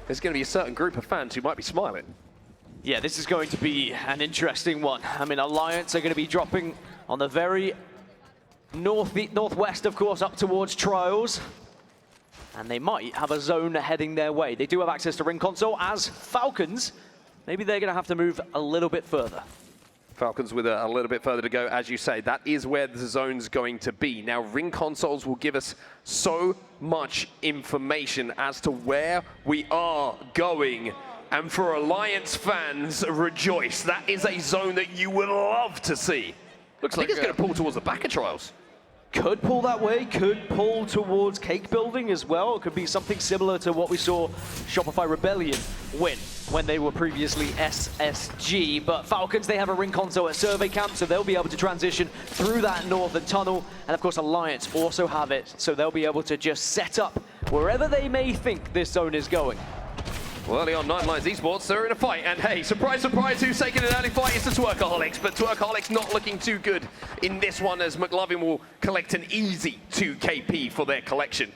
there's going to be a certain group of fans who might be smiling. Yeah, this is going to be an interesting one. I mean, Alliance are going to be dropping on the very northwest, of course, up towards Trials. And they might have a zone heading their way. They do have access to ring console as Falcons. Maybe they're going to have to move a little bit further. Falcons with a little bit further to go, as you say. That is where the zone's going to be. Now, ring consoles will give us so much information as to where we are going. And for Alliance fans, rejoice. That is a zone that you would love to see. Looks like it's going to pull towards the back of Trials. Could pull that way, could pull towards cake building as well. It could be something similar to what we saw Shopify Rebellion win when they were previously SSG. But Falcons, they have a ring console at Survey Camp, so they'll be able to transition through that northern tunnel. And of course, Alliance also have it, so they'll be able to just set up wherever they may think this zone is going. Well, early on, Nine Lions Esports, they're in a fight. And hey, surprise, surprise, who's taking an early fight? It's the Twerkaholics. But Twerkaholics not looking too good in this one, as McLovin will collect an easy 2 KP for their collection.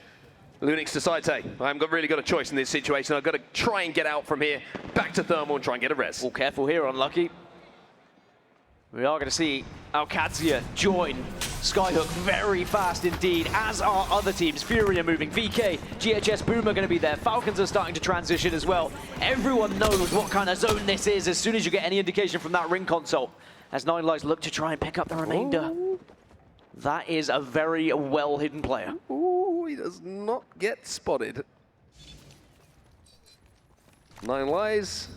Lunix decides, hey, I haven't really got a choice in this situation. I've got to try and get out from here, back to Thermal and try and get a res. All careful here, Unlucky. We are going to see ALGS join Skyhook very fast indeed, as are other teams. Fury are moving, VK, GHS Boom are going to be there. Falcons are starting to transition as well. Everyone knows what kind of zone this is as soon as you get any indication from that ring console. As Nine Lives look to try and pick up the remainder. Ooh. That is a very well-hidden player. Ooh, he does not get spotted. Nine Lives.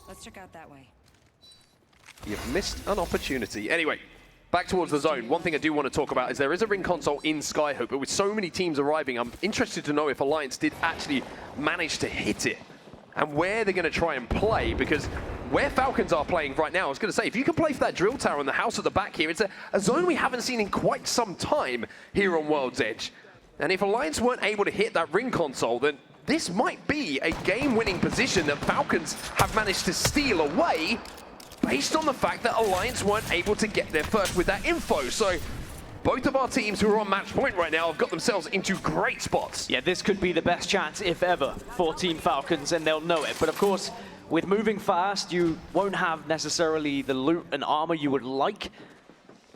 Let's check out that way. You've missed an opportunity. Anyway, back towards the zone. One thing I do want to talk about is there is a ring console in Skyhook, but with so many teams arriving, I'm interested to know if Alliance did actually manage to hit it and where they're going to try and play, because where Falcons are playing right now, I was going to say, if you can play for that drill tower and the house at the back here, it's a zone we haven't seen in quite some time here on World's Edge. And if Alliance weren't able to hit that ring console, then this might be a game-winning position that Falcons have managed to steal away, based on the fact that Alliance weren't able to get there first with that info. So both of our teams who are on match point right now have got themselves into great spots. Yeah, this could be the best chance, if ever, for Team Falcons, and they'll know it. But of course, with moving fast, you won't have necessarily the loot and armor you would like.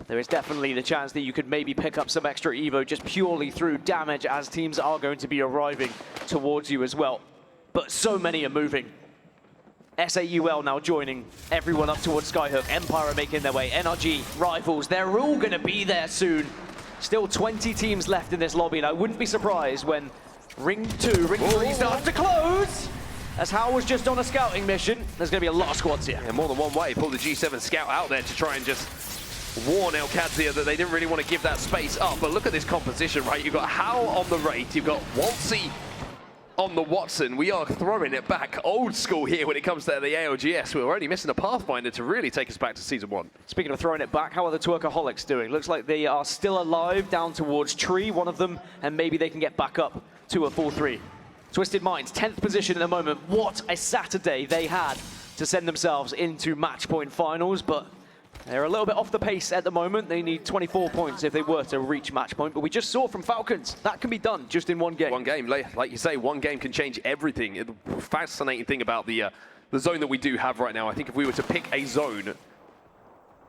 There is definitely the chance that you could maybe pick up some extra Evo just purely through damage, as teams are going to be arriving towards you as well. But so many are moving. SAUL now joining everyone up towards Skyhook. Empire are making their way. NRG, Rivals, they're all going to be there soon. Still 20 teams left in this lobby, and I wouldn't be surprised when Ring 2, Ring 3 starts to close. As Hal was just on a scouting mission, there's going to be a lot of squads here. Yeah, more than one way. Pull the G7 scout out there to try and just warn ALGS that they didn't really want to give that space up. But look at this composition, right? You've got Hal on the Wraith, you've got Waltzy on the Watson. We are throwing it back old school here when it comes to the ALGS. We're only missing a Pathfinder to really take us back to Season 1. Speaking of throwing it back, how are the Twerkaholics doing? Looks like they are still alive down towards Tree, one of them, and maybe they can get back up to a 4-3. Twisted Minds, 10th position at the moment. What a Saturday they had to send themselves into match point finals, but they're a little bit off the pace at the moment. They need 24 points if they were to reach match point. But we just saw from Falcons, that can be done just in one game. One game, like you say, one game can change everything. The fascinating thing about the zone that we do have right now, I think if we were to pick a zone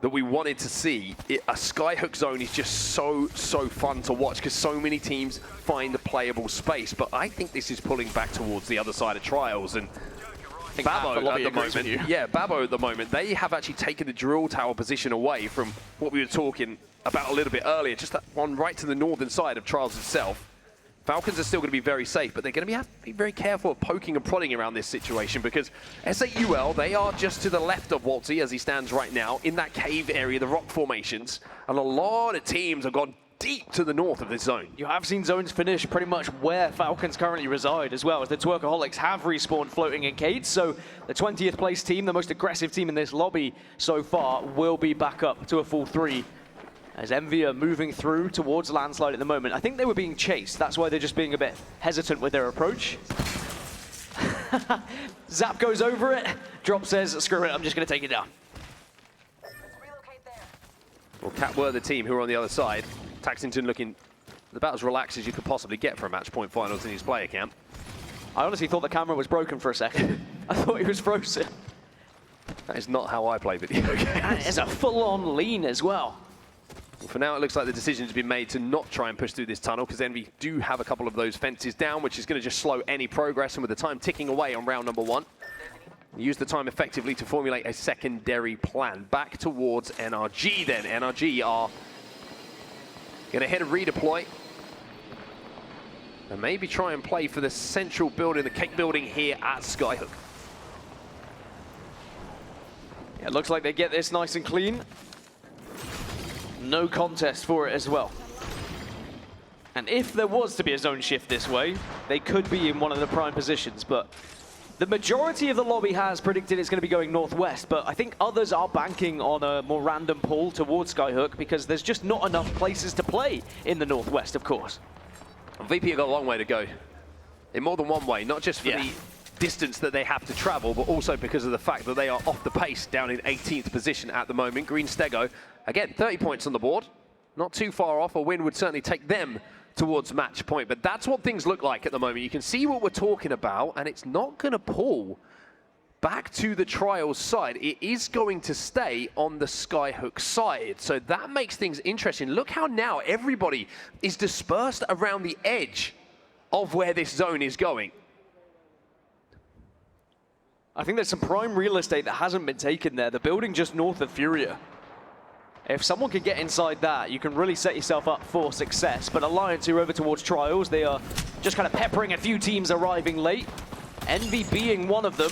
that we wanted to see, a Skyhook zone is just so fun to watch because so many teams find a playable space. But I think this is pulling back towards the other side of Trials. And Babo at the moment, Babo at the moment, they have actually taken the drill tower position away from what we were talking about a little bit earlier, just that one right to the northern side of Trials itself. Falcons are still going to be very safe, but they're going to have to be very careful of poking and prodding around this situation because SAUL, they are just to the left of Waltzy as he stands right now in that cave area, the rock formations, and a lot of teams have gone deep to the north of this zone. You have seen zones finish pretty much where Falcons currently reside as well, as the Twerkaholics have respawned floating in Cades, so the 20th place team, the most aggressive team in this lobby so far, will be back up to a full 3. As Envy are moving through towards Landslide at the moment. I think they were being chased, that's why they're just being a bit hesitant with their approach. Zap goes over it, Drop says, screw it, I'm just going to take it down. Well, Cat were the team who are on the other side. Taxington looking about as relaxed as you could possibly get for a match point finals in his player camp. I honestly thought the camera was broken for a second. I thought he was frozen. That is not how I play video games. That is a full-on lean as well. For now, it looks like the decision has been made to not try and push through this tunnel, because Envy do have a couple of those fences down, which is going to just slow any progress. And with the time ticking away on round number 1, use the time effectively to formulate a secondary plan. Back towards NRG then. NRG are going to hit a redeploy. And maybe try and play for the central building, the cake building here at Skyhook. Yeah, it looks like they get this nice and clean. No contest for it as well. And if there was to be a zone shift this way, they could be in one of the prime positions, but the majority of the lobby has predicted it's going to be going northwest, but I think others are banking on a more random pull towards Skyhook because there's just not enough places to play in the northwest, of course. VP have got a long way to go, in more than one way, not just for the distance that they have to travel, but also because of the fact that they are off the pace down in 18th position at the moment. Green Stego, again, 30 points on the board. Not too far off. A win would certainly take them towards match point, but that's what things look like at the moment. You can see what we're talking about, and it's not going to pull back to the Trials side. It is going to stay on the Skyhook side, so that makes things interesting. Look how now everybody is dispersed around the edge of where this zone is going. I think there's some prime real estate that hasn't been taken there. The building just north of Furia. If someone can get inside that, you can really set yourself up for success. But Alliance, who are over towards Trials, they are just kind of peppering a few teams arriving late. Envy being one of them.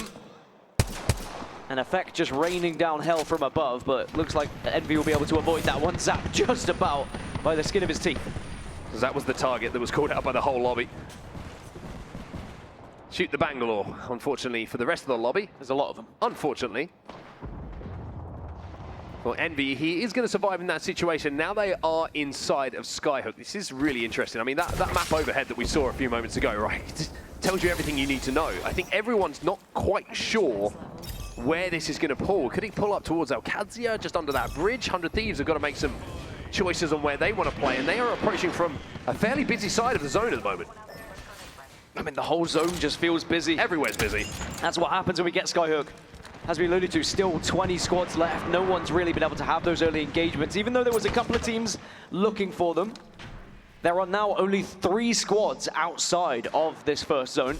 And Effect just raining down hell from above, but looks like Envy will be able to avoid that one zap just about by the skin of his teeth. That was the target that was called out by the whole lobby. Shoot the Bangalore, unfortunately, for the rest of the lobby. There's a lot of them. Unfortunately. Well, Envy, he is going to survive in that situation. Now they are inside of Skyhook. This is really interesting. I mean, that map overhead that we saw a few moments ago, right? It just tells you everything you need to know. I think everyone's not quite sure where this is going to pull. Could he pull up towards ALGS, just under that bridge? 100 Thieves have got to make some choices on where they want to play, and they are approaching from a fairly busy side of the zone at the moment. I mean, the whole zone just feels busy. Everywhere's busy. That's what happens when we get Skyhook. As we alluded to, still 20 squads left. No one's really been able to have those early engagements, even though there was a couple of teams looking for them. There are now only 3 squads outside of this first zone.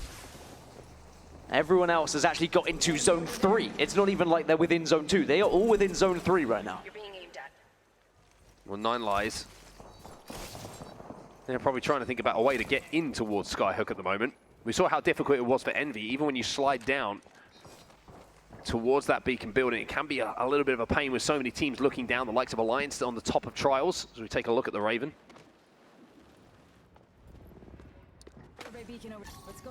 Everyone else has actually got into zone 3. It's not even like they're within zone 2. They are all within zone 3 right now. You're being aimed at. Well, 9 lies. They're probably trying to think about a way to get in towards Skyhook at the moment. We saw how difficult it was for Envy. Even when you slide down towards that beacon building, it can be a little bit of a pain with so many teams looking down, the likes of Alliance on the top of Trials, as we take a look at the Raven.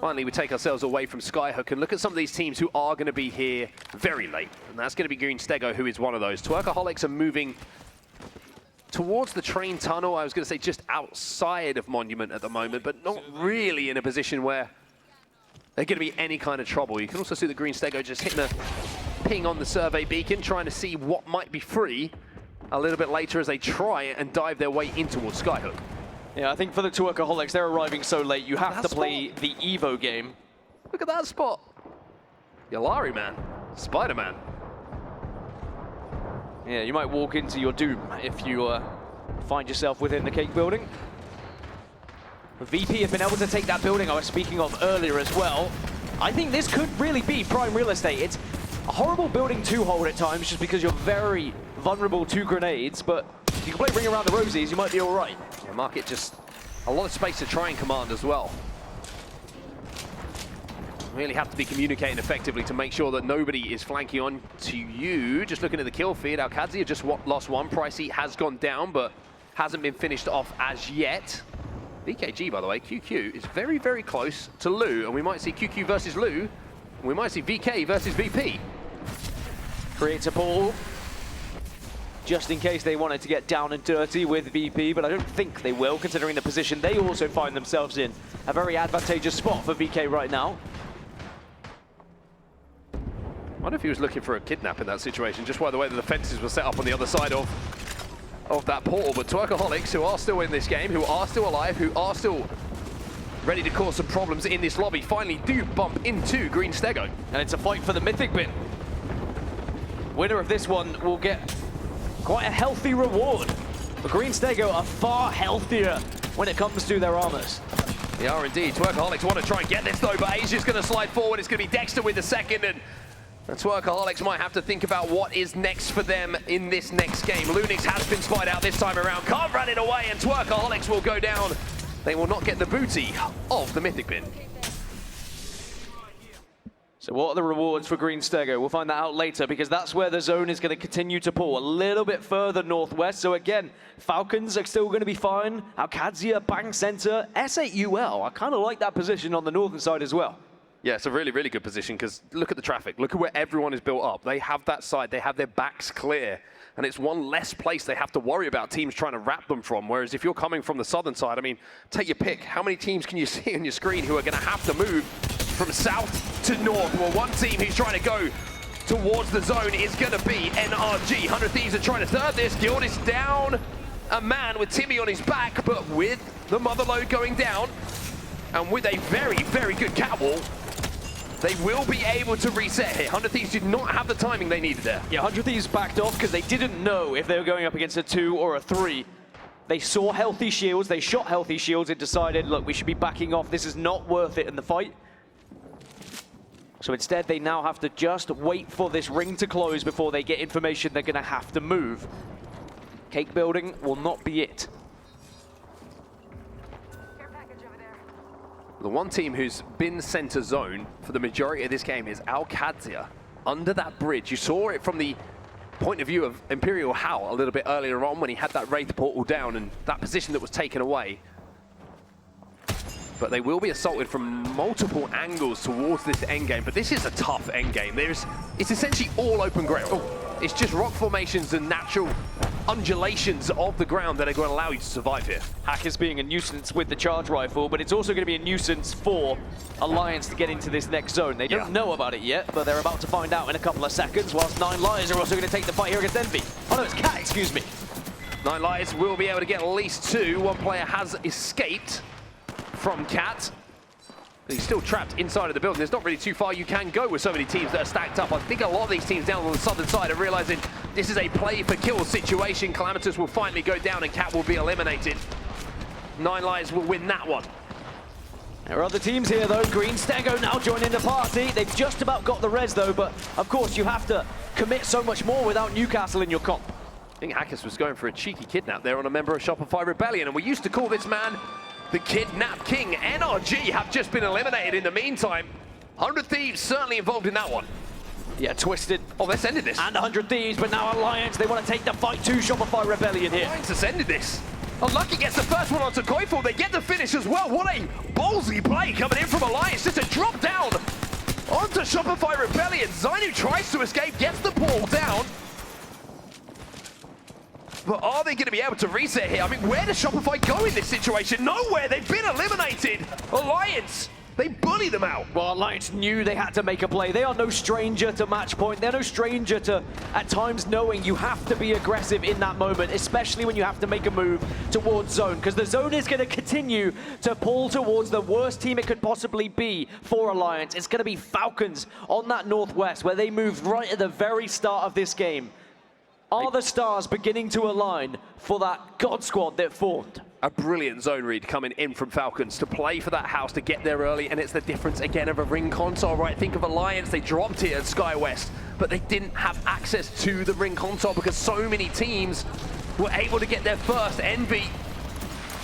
Finally, we take ourselves away from Skyhook and look at some of these teams who are going to be here very late. And that's going to be Green Stego, who is one of those. Twerkaholics are moving towards the train tunnel. I was going to say just outside of Monument at the moment, but not really in a position where they're going to be any kind of trouble. You can also see the Green Stego just hitting a ping on the survey beacon, trying to see what might be free a little bit later as they try and dive their way in towards Skyhook. Yeah, I think for the Twerkaholics, they're arriving so late, you have to play the Evo game. Look at that spot. Yalari, man. Spider-Man. Yeah, you might walk into your doom if you find yourself within the cake building. VP have been able to take that building I was speaking of earlier as well. I think this could really be prime real estate. It's a horrible building to hold at times just because you're very vulnerable to grenades, but if you can play Ring Around the Rosies, you might be all right. Yeah, Market just a lot of space to try and command as well. Really have to be communicating effectively to make sure that nobody is flanking on to you. Just looking at the kill feed, ALGS just lost 1. Pricey has gone down, but hasn't been finished off as yet. VKG, by the way, QQ is very, very close to Lou, and we might see QQ versus Lou, and we might see VK versus VP. Creates a ball, just in case they wanted to get down and dirty with VP, but I don't think they will, considering the position they also find themselves in. A very advantageous spot for VK right now. I wonder if he was looking for a kidnap in that situation, just by the way that the fences were set up on the other side of that portal. But Twerkaholics, who are still in this game, who are still alive, who are still ready to cause some problems in this lobby, finally do bump into Green Stego. And it's a fight for the Mythic bin. Winner of this one will get quite a healthy reward. But Green Stego are far healthier when it comes to their armors. They are indeed. Twerkaholics want to try and get this though, but Asia's going to slide forward. It's going to be Dexter with the second, and Twerkaholics might have to think about what is next for them in this next game. Lunix has been spied out this time around. Can't run it away, and Twerkaholics will go down. They will not get the booty of the Mythic bin. So what are the rewards for Green Stego? We'll find that out later, because that's where the zone is going to continue to pull a little bit further northwest. So again, Falcons are still going to be fine. ALGS, Bank Center, S8UL. I kind of like that position on the northern side as well. Yeah, it's a really, really good position, because look at the traffic. Look at where everyone is built up. They have that side. They have their backs clear. And it's one less place they have to worry about teams trying to wrap them from. Whereas if you're coming from the southern side, I mean, take your pick. How many teams can you see on your screen who are going to have to move from south to north? Well, one team who's trying to go towards the zone is going to be NRG. 100 Thieves are trying to third this. Guild is down a man with Timmy on his back, but with the mother load going down and with a very, very good catwall, they will be able to reset here. 100 Thieves did not have the timing they needed there. Yeah, 100 Thieves backed off because they didn't know if they were going up against a 2 or a 3. They saw healthy shields, they shot healthy shields and decided, look, we should be backing off. This is not worth it in the fight. So instead, they now have to just wait for this ring to close before they get information they're going to have to move. Cake building will not be it. The one team who's been center zone for the majority of this game is ALGS. Under that bridge, you saw it from the point of view of ImperialHal a little bit earlier on when he had that Wraith portal down and that position that was taken away. But they will be assaulted from multiple angles towards this endgame. But this is a tough endgame. It's essentially all open ground. It's just rock formations and natural undulations of the ground that are going to allow you to survive here. Hack is being a nuisance with the charge rifle, but it's also going to be a nuisance for Alliance to get into this next zone. They don't know about it yet, but they're about to find out in a couple of seconds, whilst 9 Liars are also going to take the fight here against Envy. Oh no, it's Cat, excuse me. 9 Liars will be able to get at least 2. One player has escaped from Cat. But he's still trapped inside of the building. There's not really too far you can go with so many teams that are stacked up. I think a lot of these teams down on the southern side are realizing this is a play for kill situation. Calamitous will finally go down and Cat will be eliminated. 9 Lives will win that one. There are other teams here though. Green Stego now joining the party. They've just about got the res though, but of course you have to commit so much more without Newcastle in your comp. I think Hackers was going for a cheeky kidnap there on a member of Shopify Rebellion, and we used to call this man the Kidnap King. NRG have just been eliminated in the meantime. 100 Thieves certainly involved in that one. Yeah, Twisted. Oh, that's ended this. And 100 Thieves, but now Alliance, they want to take the fight to Shopify Rebellion here. Alliance has ended this. Unlucky gets the first one onto Koiful. They get the finish as well. What a ballsy play coming in from Alliance. Just a drop down onto Shopify Rebellion. Zainu tries to escape, gets the ball down. But are they going to be able to reset here? I mean, where does Shopify go in this situation? Nowhere. They've been eliminated. Alliance, they bully them out. Well, Alliance knew they had to make a play. They are no stranger to match point. They're no stranger to, at times, knowing you have to be aggressive in that moment, especially when you have to make a move towards zone, because the zone is going to continue to pull towards the worst team it could possibly be for Alliance. It's going to be Falcons on that northwest, where they moved right at the very start of this game. Are the stars beginning to align for that God squad that formed? A brilliant zone read coming in from Falcons to play for that house, to get there early, and it's the difference again of a ring console, right? Think of Alliance, they dropped here at SkyWest, but they didn't have access to the ring console because so many teams were able to get there first. Envy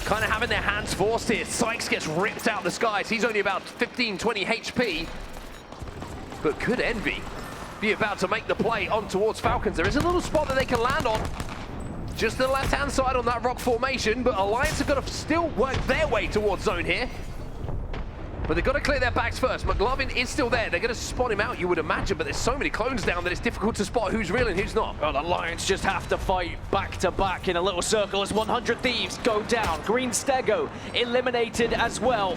kind of having their hands forced here. Sykes gets ripped out the skies. He's only about 15, 20 HP, but could Envy be about to make the play on towards Falcons? There is a little spot that they can land on. Just the left-hand side on that rock formation, but Alliance have got to still work their way towards zone here. But they've got to clear their backs first. McLovin is still there. They're going to spot him out, you would imagine, but there's so many clones down that it's difficult to spot who's real and who's not. Well, Alliance just have to fight back to back in a little circle as 100 Thieves go down. Green Stego eliminated as well.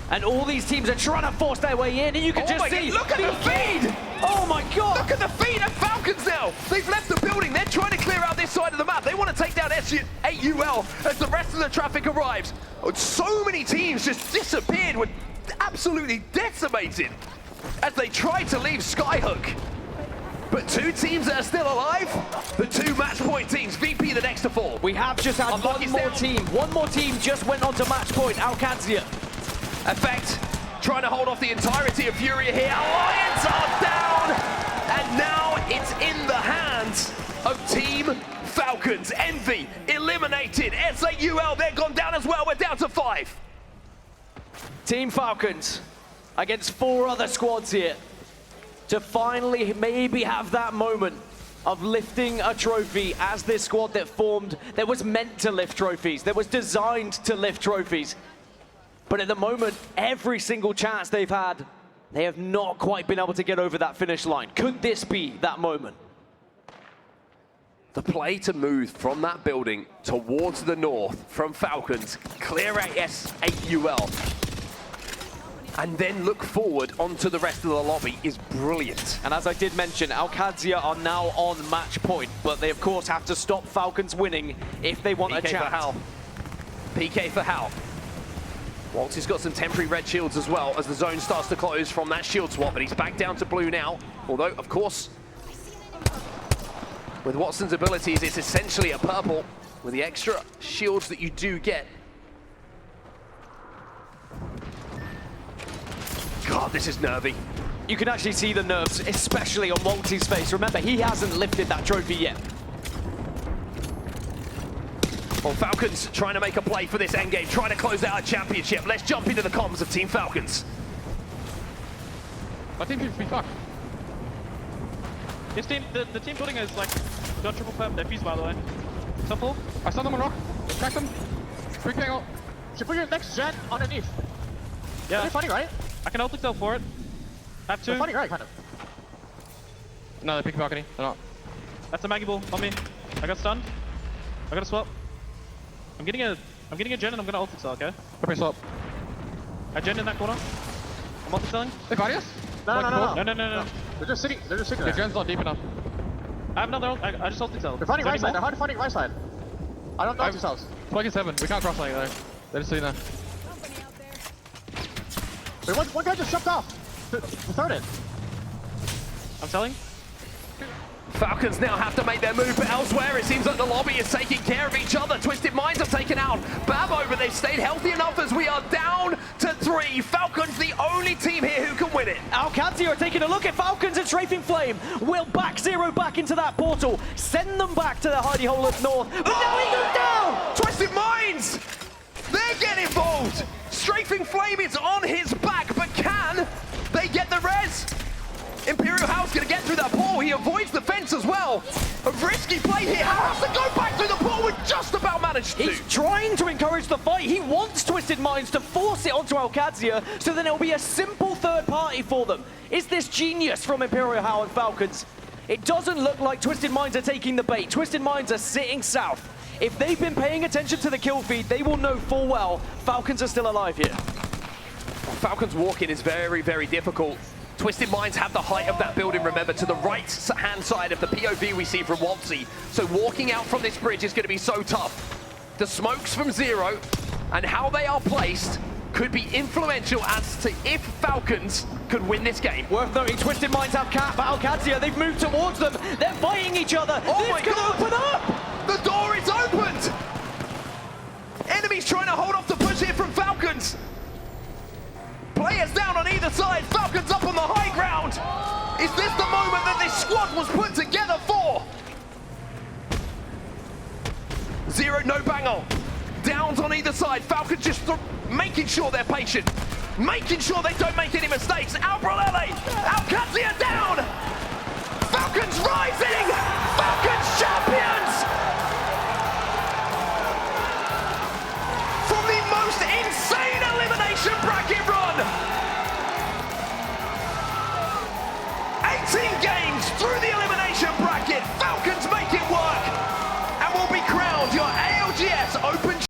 And all these teams are trying to force their way in, and you can just see... Look at the feed! Oh my God! Look at the feed of Falcons now! They've left the building. They're trying to clear out this side of the map. They want to take down 8UL as the rest of the traffic arrives. So many teams just disappeared, were absolutely decimated as they tried to leave Skyhook. But two teams that are still alive, the two match point teams, VP the next to fall. We have just had one more team. One more team just went on to match point, ALGS. Effect, trying to hold off the entirety of Furia here. Alliance are down, and now it's in the hands of Team Falcons. Envy eliminated. SAUL, they're gone down as well. We're down to 5. Team Falcons against 4 other squads here to finally maybe have that moment of lifting a trophy as this squad that formed, that was meant to lift trophies, that was designed to lift trophies. But at the moment, every single chance they've had, they have not quite been able to get over that finish line. Could this be that moment? The play to move from that building towards the north from Falcons, clear out S8UL, and then look forward onto the rest of the lobby is brilliant. And as I did mention, ALGS are now on match point, but they of course have to stop Falcons winning if they want a chance. For Hal. PK for Hal. Waltzy's got some temporary red shields as well as the zone starts to close from that shield swap, but he's back down to blue now. Although, of course, with Watson's abilities, it's essentially a purple with the extra shields that you do get. God, this is nervy. You can actually see the nerves, especially on Waltzy's face. Remember, he hasn't lifted that trophy yet. Well, Falcons trying to make a play for this endgame, trying to close out a championship. Let's jump into the comms of Team Falcons. My team seems to be fucked. This team, the team building is like, got triple perp, they're fused by the way. Simple. I saw them on rock, cracked them. Freak angle. Should put your next gen underneath. Yeah. They're funny, right? I can ult excel for it. I have 2. They're funny, right? Kind of. No, they're picking balcony. They're not. That's a Maggie ball on me. I got stunned. I got a swap. I'm getting a gen and I'm gonna ult excel, okay? Okay, swap. I gen in that corner. I'm ult excelling. They got us? No. They're just sitting The there. gen's not deep enough. I have another ult. I just ult excel. They're fighting right side. They're hard fighting right side. I don't know yourselves. Plug in 7. We can't cross lane there. They're just sitting there. Wait, one guy just jumped off. The third in. I'm selling. Falcons now have to make their move, but elsewhere it seems like the lobby is taking care of each other. Twisted Minds have taken out Babo, but they've stayed healthy enough as we are down to 3. Falcons the only team here who can win it. ALGS are taking a look at Falcons and Strafing Flame. Will back 0 back into that portal, send them back to the hidey hole of north, but now he goes down! Twisted Minds! They're getting involved! Strafing Flame is on his back, but can they get the res? ImperialHal's gonna get through that portal. He avoids the fence as well. A risky play here. Hal has to go back through the portal. We just about managed to. He's trying to encourage the fight. He wants Twisted Minds to force it onto ALGS, so then it'll be a simple third party for them. Is this genius from ImperialHal and Falcons? It doesn't look like Twisted Minds are taking the bait. Twisted Minds are sitting south. If they've been paying attention to the kill feed, they will know full well Falcons are still alive here. Falcons walking is very, very difficult. Twisted Minds have the height of that building, remember, to the right-hand side of the POV we see from Waltzy. So walking out from this bridge is going to be so tough. The smokes from Zero and how they are placed could be influential as to if Falcons could win this game. Worth noting, Twisted Minds have cap, but ALGS, they've moved towards them. They're fighting each other. Oh this my could God! open up! The door is opened! Enemies trying to hold off the push here from Falcons. Players down on either side, Falcons up on the high ground. Is this the moment that this squad was put together for? Zero, no bangle. Downs on either side, Falcons just making sure they're patient. Making sure they don't make any mistakes. ALGS down! Falcons rising!